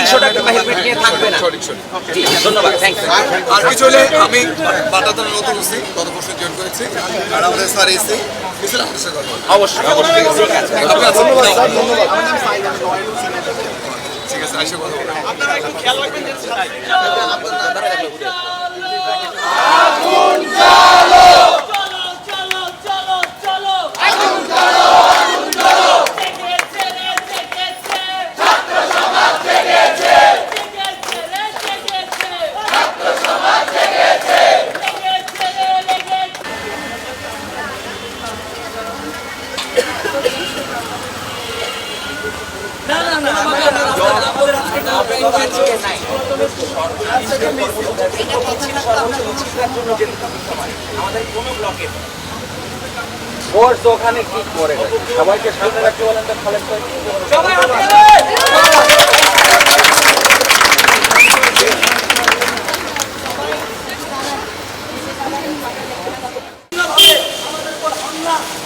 শিশুটা কিংবা হেলমেট নিয়ে থাকবে না। জি ধন্যবাদ, থ্যাংক ইউ। আর কিছু হলে আমি বাটাতে নতুন হচ্ছি, গত বছর জয়েন করেছি, আর আমাদের স্যার এসে মিছিল আমাদের সাথে কথা বলবেন। অবশ্যই অবশ্যই, ঠিক আছে। আপনি আছেন? ধন্যবাদ। ঠিক আছে, আইসা কথা বলবেন। আপনারা একটু খেয়াল রাখবেন যে আমাদের কোনো ব্লকে ফোর্স ওখানে কি করে সবাইকে সামনে রাখতে বলেন তো খালেদ ভাই। সবাই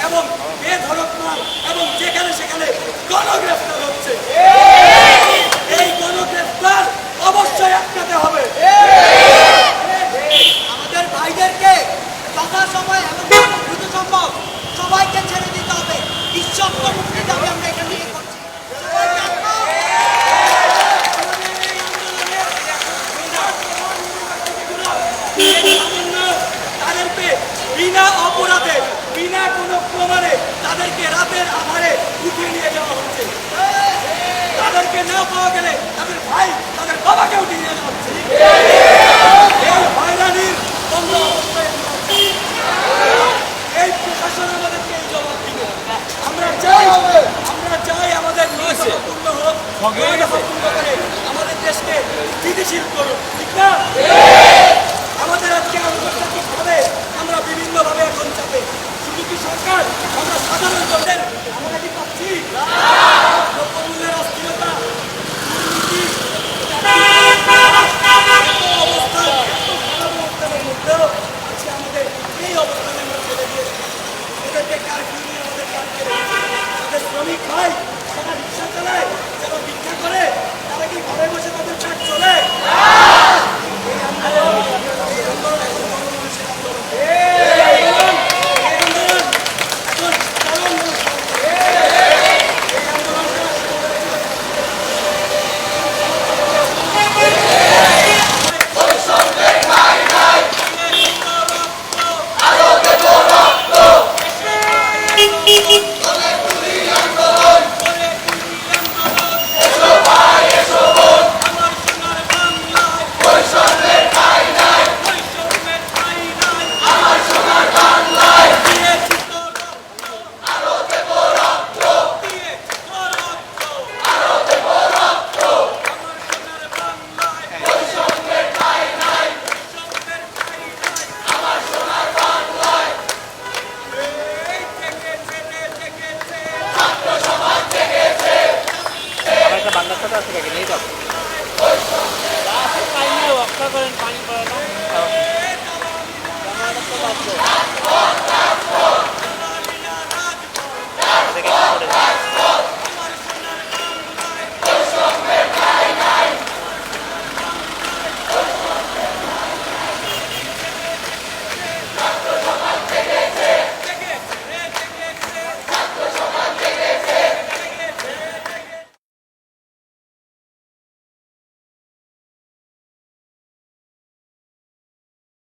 এবং বেধড়ক মার এবং যেখানে সেখানে গণগ্রেফতার হচ্ছে। এই গণগ্রেফতার অবশ্যই আটকাতে হবে। আমাদের ভাইদেরকে যথাসময়ে এবং দ্রুত সম্ভব সবাইকে ছেড়ে দিতে হবে। নিঃশর্ত মুক্তির দাবি আমরা এখান থেকে করছি। তাদেরকে বিনা অপরাধে বিনা কোনো প্রমাণে তাদেরকে রাতের আধারে উঠিয়ে নিয়ে যাওয়া হচ্ছে। তাদেরকে না পাওয়া গেলে তাদের ভাই তাদের বাবাকে উঠিয়ে নিয়ে যাওয়া হচ্ছে। এই হয়রানির বন্ধ অবস্থায় এই প্রশাসন আমাদেরকে এই জবাব দিবে। আমরা চাই আমাদের নিরাপত্তা হোক, আমাদের দেশকে স্থিতিশীল করুক, ঠিক না? আমাদের আজকে আন্তর্জাতিকভাবে আমরা বিভিন্নভাবে এখন চাপে। শুধু কি সরকার, আমরা সাধারণ জনদের আমরা কি পাচ্ছি? দ্রব্যমূল্যের অস্থিরতা, অবস্থানের মধ্যেও আজকে আমাদের এই অবস্থানে আমরা ফেলে দিয়েছি। ওদেরকে কারফিউ নিয়ে আমাদের কাজ করে তাদের শ্রমিক ভাই যারা রিক্সা চালায়, যারা ভিক্ষা করে, তারা কি ঘরে বসে তাদের পেট চলে? করেন পানি পড়ে না